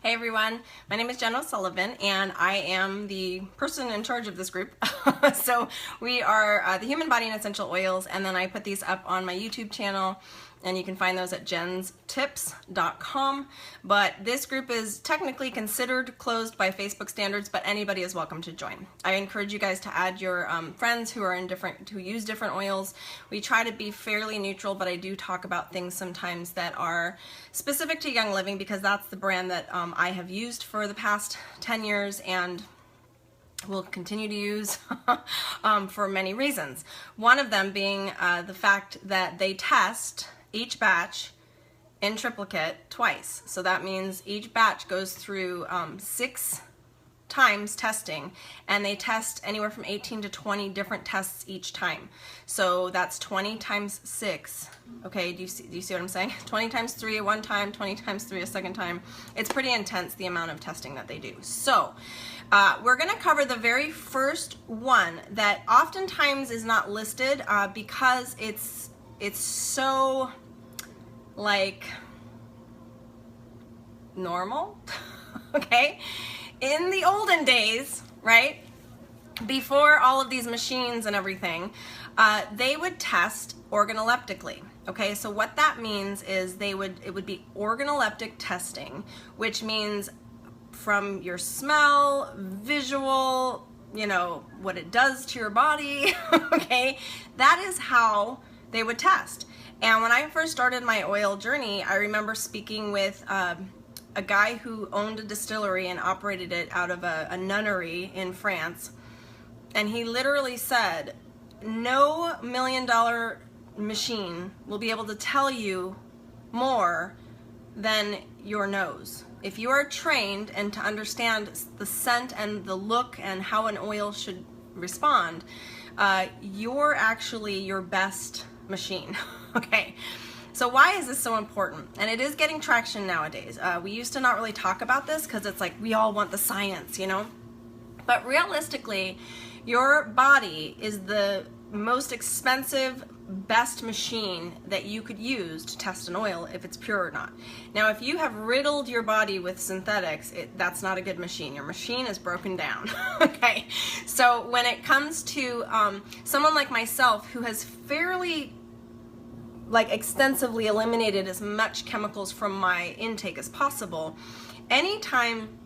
Hey everyone, my name is Jen O'Sullivan and I am the person in charge of this group. So we are the Human Body and Essential Oils, and then I put these up on my YouTube channel and you can find those at jenstips.com. But this group is technically considered closed by Facebook standards, but anybody is welcome to join. I encourage you guys to add your friends who are who use different oils. We try to be fairly neutral, but I do talk about things sometimes that are specific to Young Living because that's the brand that I have used for the past 10 years and will continue to use for many reasons. One of them being the fact that they test each batch in triplicate twice. So that means each batch goes through 6 times testing, and they test anywhere from 18 to 20 different tests each time. So that's 20 times 6. Okay, do you see what I'm saying? 20 times 3 one time, 20 times 3 a second time. It's pretty intense, the amount of testing that they do. So we're going to cover the very first one that oftentimes is not listed because it's so like normal. Okay, in the olden days, right, before all of these machines and everything, they would test organoleptically. Okay, so what that means is it would be organoleptic testing, which means from your smell, visual, you know, what it does to your body. Okay, that is how they would test. And when I first started my oil journey, I remember speaking with a guy who owned a distillery and operated it out of a nunnery in France. And he literally said, no $1 million machine will be able to tell you more than your nose. If you are trained and to understand the scent and the look and how an oil should respond, you're actually your best machine. Okay, so why is this so important? And it is getting traction nowadays. We used to not really talk about this because it's like we all want the science, you know? But realistically, your body is the most expensive, best machine that you could use to test an oil if it's pure or not. Now, if you have riddled your body with synthetics, that's not a good machine. Your machine is broken down. Okay, so when it comes to someone like myself who has fairly extensively eliminated as much chemicals from my intake as possible, anytime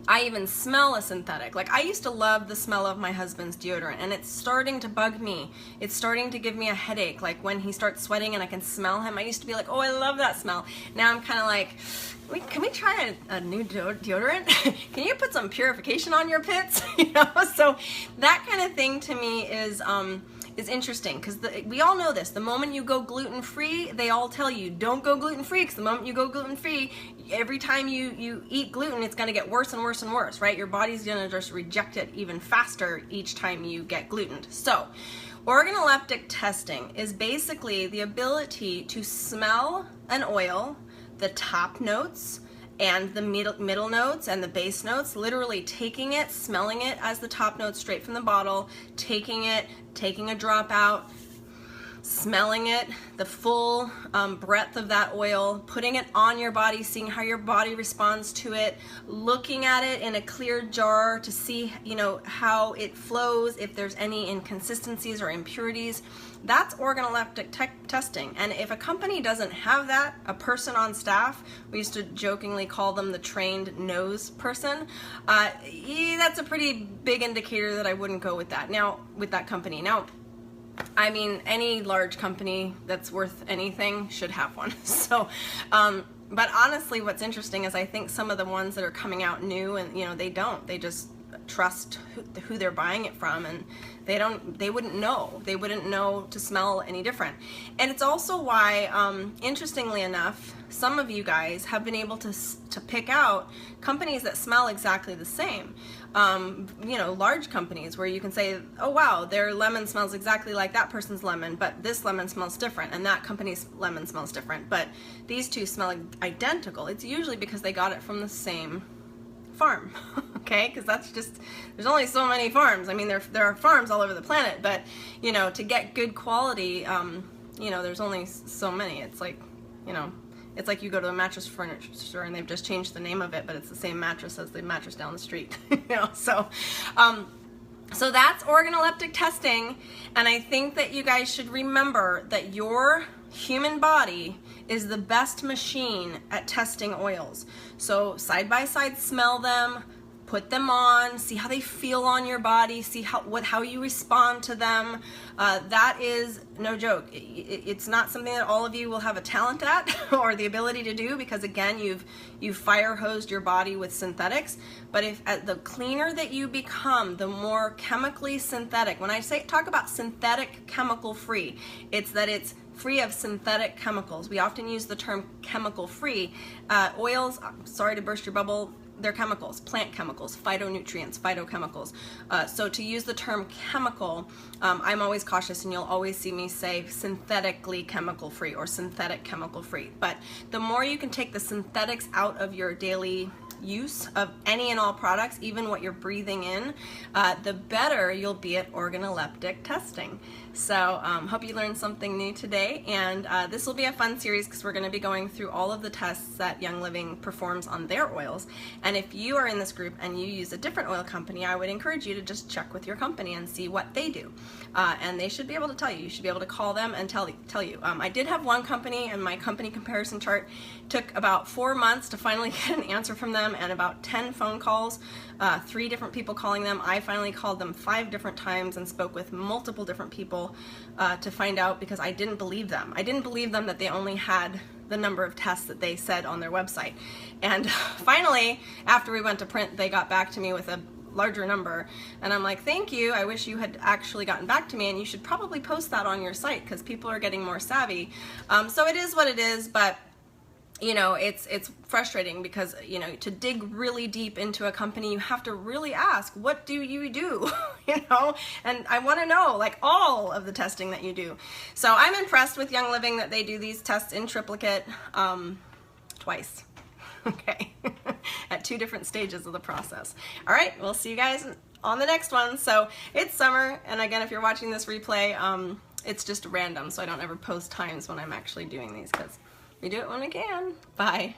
I even smell a synthetic, like I used to love the smell of my husband's deodorant, and it's starting to bug me. It's starting to give me a headache, like when he starts sweating and I can smell him. I used to be like, oh, I love that smell. Now I'm kind of like, can we try a new deodorant? Can you put some purification on your pits? You know, so that kind of thing to me is interesting because we all know this. The moment you go gluten-free, they all tell you don't go gluten-free, because the moment you go gluten-free, every time you eat gluten, it's going to get worse and worse and worse, right? Your body's going to just reject it even faster each time you get glutened. So organoleptic testing is basically the ability to smell an oil, the top notes and the middle notes and the base notes, literally taking it, smelling it as the top notes straight from the bottle, taking it, taking a drop out, smelling it, the full breadth of that oil, putting it on your body, seeing how your body responds to it, looking at it in a clear jar to see, you know, how it flows, if there's any inconsistencies or impurities. That's organoleptic testing. And if a company doesn't have that, a person on staff, we used to jokingly call them the trained nose person, that's a pretty big indicator that I wouldn't go with that. Now, with that company. Now, I mean, any large company that's worth anything should have one. So, but honestly, what's interesting is I think some of the ones that are coming out new, and you know, they just trust who they're buying it from, and they wouldn't know to smell any different. And it's also why, interestingly enough, some of you guys have been able to pick out companies that smell exactly the same. You know, large companies where you can say, oh wow, their lemon smells exactly like that person's lemon, but this lemon smells different, and that company's lemon smells different, but these two smell identical. It's usually because they got it from the same farm. Okay, because that's just, there's only so many farms. I mean, there are farms all over the planet, but you know, to get good quality, you know, there's only so many. It's like, you know, It's like you go to a mattress furniture store and they've just changed the name of it, but it's the same mattress as the mattress down the street. You know, so that's organoleptic testing, and I think that you guys should remember that your human body is the best machine at testing oils. So side by side, smell them, put them on, see how they feel on your body, see how you respond to them. That is no joke. It's not something that all of you will have a talent at or the ability to do, because again, you've fire hosed your body with synthetics. But the cleaner that you become, the more chemically synthetic. When I talk about synthetic chemical free, it's that it's free of synthetic chemicals. We often use the term chemical free. Oils, sorry to burst your bubble, they're chemicals, plant chemicals, phytonutrients, phytochemicals. So to use the term chemical, I'm always cautious, and you'll always see me say synthetically chemical free or synthetic chemical free. But the more you can take the synthetics out of your daily use of any and all products, even what you're breathing in, the better you'll be at organoleptic testing. So hope you learned something new today, and this will be a fun series because we're going to be going through all of the tests that Young Living performs on their oils. And if you are in this group and you use a different oil company, I would encourage you to just check with your company and see what they do. And they should be able to tell you. You should be able to call them and tell you. I did have one company, and my company comparison chart took about 4 months to finally get an answer from them, and about 10 phone calls, 3 different people calling them. I finally called them 5 different times and spoke with multiple different people to find out, because I didn't believe them. I didn't believe them that they only had the number of tests that they said on their website. And finally, after we went to print, they got back to me with a larger number, and I'm like, thank you, I wish you had actually gotten back to me, and you should probably post that on your site because people are getting more savvy. So it is what it is, but you know, it's frustrating because, you know, to dig really deep into a company, you have to really ask, what do you do? You know, and I want to know, like, all of the testing that you do. So I'm impressed with Young Living that they do these tests in triplicate twice. Okay, at 2 different stages of the process. All right, we'll see you guys on the next one. So it's summer, and again, if you're watching this replay, it's just random, so I don't ever post times when I'm actually doing these, because we do it when we can. Bye.